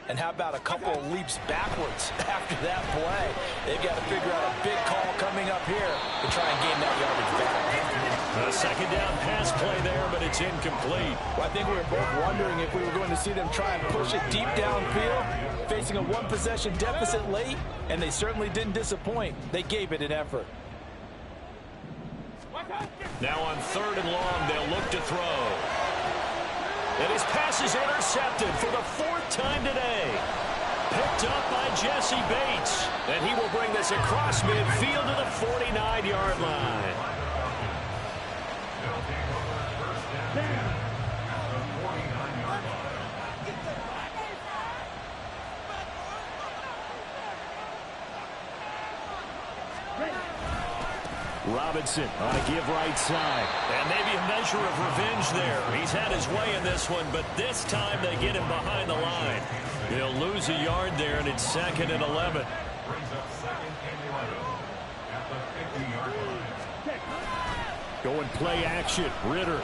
S5: and how about a couple of leaps backwards after that play? They've got to figure out a big call coming up here to try and gain that yardage back.
S4: A 2nd down pass play there, but it's incomplete.
S5: Well, I think we were both wondering if we were going to see them try and push it deep downfield, facing a 1-possession deficit late, and they certainly didn't disappoint. They gave it an effort.
S4: Now on 3rd and long, they'll look to throw. And his pass is intercepted for the 4th time today. Picked up by Jesse Bates. And he will bring this across midfield to the 49-yard line. Robinson on a give right side. And maybe a measure of revenge there. He's had his way in this one, but this time they get him behind the line. They'll lose a yard there, and it's 2nd and 11. Going play action. Ritter.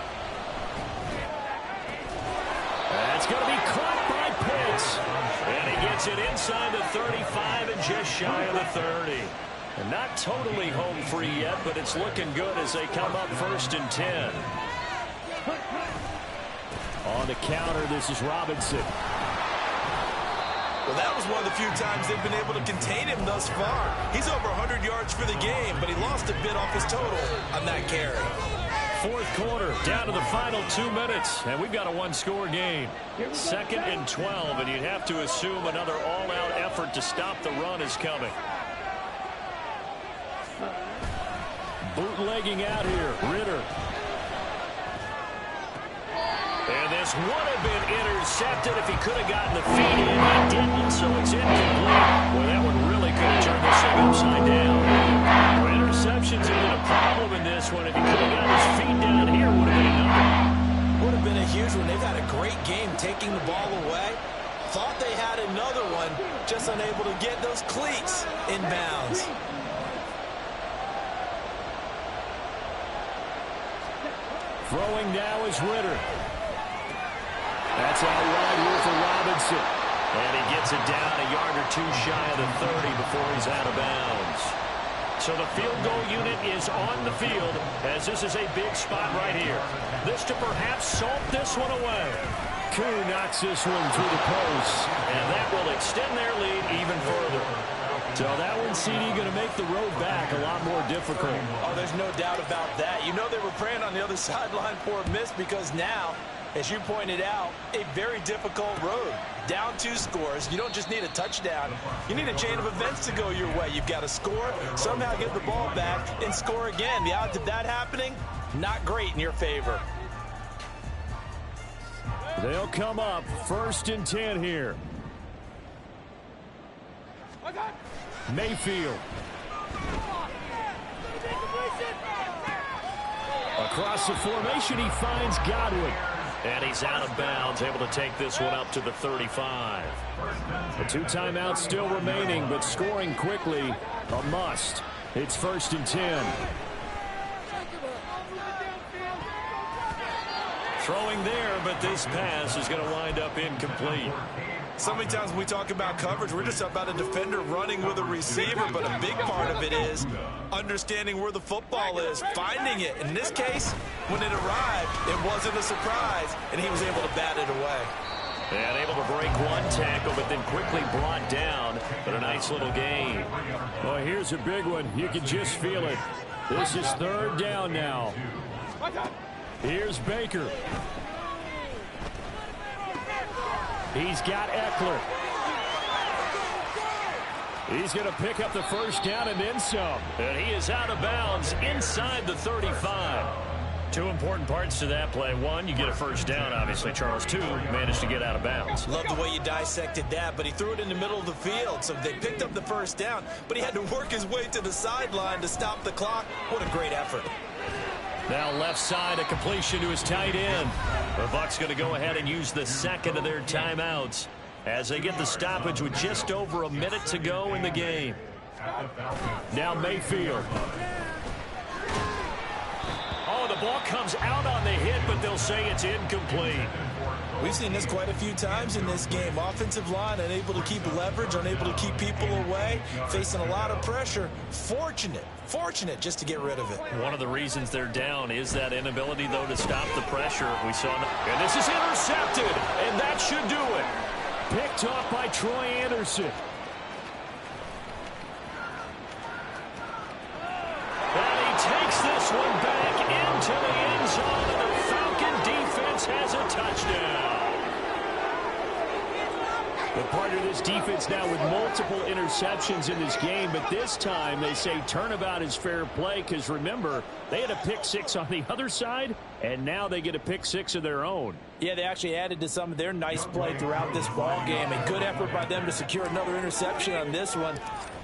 S4: That's going to be caught by Pitts. And he gets it inside the 35 and just shy of the 30. And not totally home free yet, but it's looking good as they come up 1st and 10. On the counter, this is Robinson.
S5: Well, that was one of the few times they've been able to contain him thus far. He's over 100 yards for the game, but he lost a bit off his total on that carry.
S4: 4th quarter, down to the final 2 minutes, and we've got a 1-score game. 2nd and 12, and you'd have to assume another all-out effort to stop the run is coming. Bootlegging out here, Ritter. And this would have been intercepted if he could have gotten the feet in. He didn't, so it's incomplete. Well, that one really could have turned this thing upside down. Well, interceptions have been a problem in this one. If he could have gotten his feet down here, would have been another.
S5: Would have been a huge one. They've had a great game taking the ball away. Thought they had another one, just unable to get those cleats in bounds.
S4: Throwing now is Ritter. That's out wide here for Robinson. And he gets it down a yard or two shy of the 30 before he's out of bounds. So the field goal unit is on the field as this is a big spot right here. This to perhaps salt this one away. Koo knocks this one through the post, and that will extend their lead even further. So that one, CD, going to make the road back a lot more difficult.
S5: Oh, there's no doubt about that. You know they were praying on the other sideline for a miss because now, as you pointed out, a very difficult road. Down 2 scores. You don't just need a touchdown. You need a chain of events to go your way. You've got to score, somehow get the ball back, and score again. The odds of that happening, not great in your favor.
S4: They'll come up 1st and 10 here. Mayfield. Across the formation, he finds Godwin. And he's out of bounds, able to take this one up to the 35. The 2 timeouts still remaining, but scoring quickly, a must. It's 1st and 10. Throwing there, but this pass is going to wind up incomplete.
S5: So many times when we talk about coverage, we're just about a defender running with a receiver, but a big part of it is understanding where the football is, finding it. In this case, when it arrived, it wasn't a surprise, and he was able to bat it away.
S4: And able to break one tackle, but then quickly brought down. But a nice little gain. Well, here's a big one. You can just feel it. This is 3rd down now. Here's Baker. He's got Eckler. He's going to pick up the 1st down and then some. And he is out of bounds inside the 35. 2 important parts to that play. 1, you get a 1st down, obviously, Charles. 2, managed to get out of bounds.
S5: Love the way you dissected that, but he threw it in the middle of the field. So they picked up the 1st down, but he had to work his way to the sideline to stop the clock. What a great effort.
S4: Now left side, a completion to his tight end. The Bucs going to go ahead and use the 2nd of their timeouts as they get the stoppage with just over a minute to go in the game. Now Mayfield. Oh, the ball comes out on the hit, but they'll say it's incomplete.
S5: We've seen this quite a few times in this game. Offensive line unable to keep leverage, unable to keep people away, facing a lot of pressure. Fortunate just to get rid of it.
S4: One of the reasons they're down is that inability, though, to stop the pressure. We saw, and this is intercepted, and that should do it. Picked off by Troy Anderson. And he takes this one back into the end zone, and the Falcon defense has a touchdown. But part of this defense now with multiple interceptions in this game, but this time they say turnabout is fair play because, remember, they had a pick 6 on the other side, and now they get a pick 6 of their own.
S5: Yeah, they actually added to some of their nice play throughout this ball game. A good effort by them to secure another interception on this one.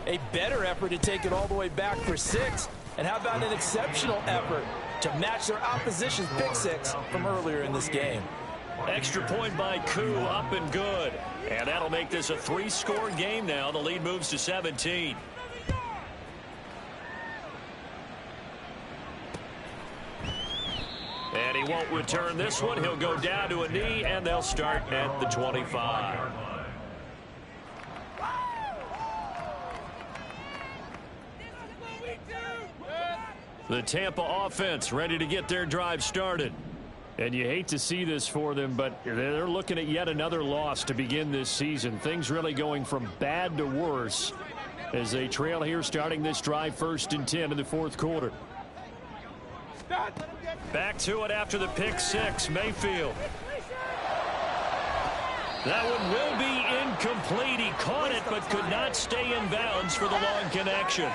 S5: A better effort to take it all the way back for 6. And how about an exceptional effort to match their opposition's pick 6 from earlier in this game.
S4: Extra point by Koo, up and good. And that'll make this a 3-score game now. The lead moves to 17. And he won't return this one. He'll go down to a knee, and they'll start at the 25. The Tampa offense ready to get their drive started. And you hate to see this for them, but they're looking at yet another loss to begin this season. Things really going from bad to worse as they trail here starting this drive 1st and 10 in the 4th quarter. Back to it after the pick 6, Mayfield. That one will be incomplete. He caught it but could not stay in bounds for the long connection.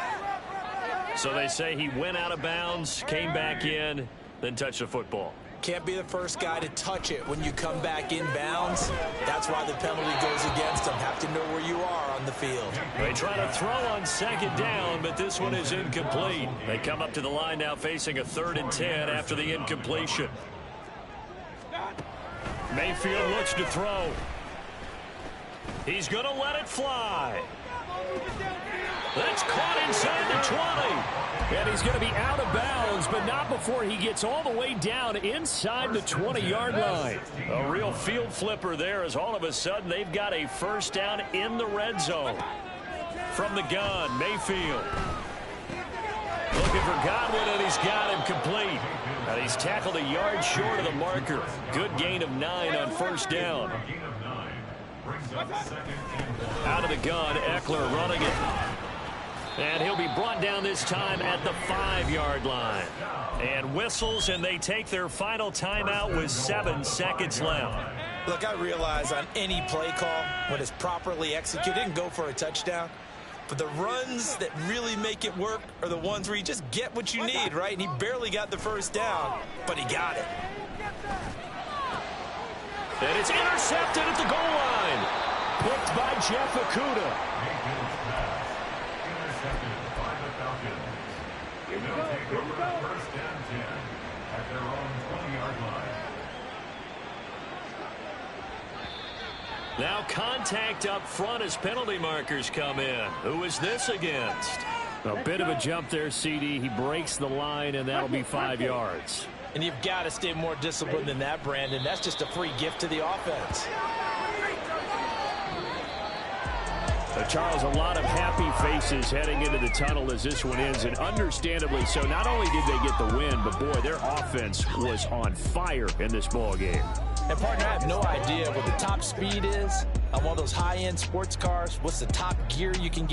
S4: So they say he went out of bounds, came back in, then touched the football.
S5: Can't be the first guy to touch it when you come back in bounds. That's why the penalty goes against him. Have to know where you are on the field.
S4: They try to throw on 2nd down, but this one is incomplete. They come up to the line now facing a 3rd and 10 after the incompletion. Mayfield looks to throw. He's going to let it fly. That's caught inside the 20. And he's going to be out of bounds, but not before he gets all the way down inside the 20-yard line. A real field flipper there, as all of a sudden they've got a first down in the red zone. From the gun, Mayfield. Looking for Godwin, and he's got him complete. And he's tackled a yard short of the marker. Good gain of 9 on first down. Out of the gun, Eckler running it. And he'll be brought down this time at the 5-yard line. And whistles, and they take their final timeout with 7 seconds left.
S5: Look, I realize on any play call, when it's properly executed, it can go for a touchdown. But the runs that really make it work are the ones where you just get what you need, right? And he barely got the first down, but he got it.
S4: And it's intercepted at the goal line. Picked by Jeff Okudah. Now contact up front as penalty markers come in. Who is this against? A bit of a jump there, CD. He breaks the line, and that'll be 5 yards.
S5: And you've got to stay more disciplined than that, Brandon. That's just a free gift to the offense.
S4: Charles, a lot of happy faces heading into the tunnel as this one ends, and understandably so. Not only did they get the win, but, boy, their offense was on fire in this ball game.
S5: And, partner, I have no idea what the top speed is on one of those high-end sports cars, what's the top gear you can get.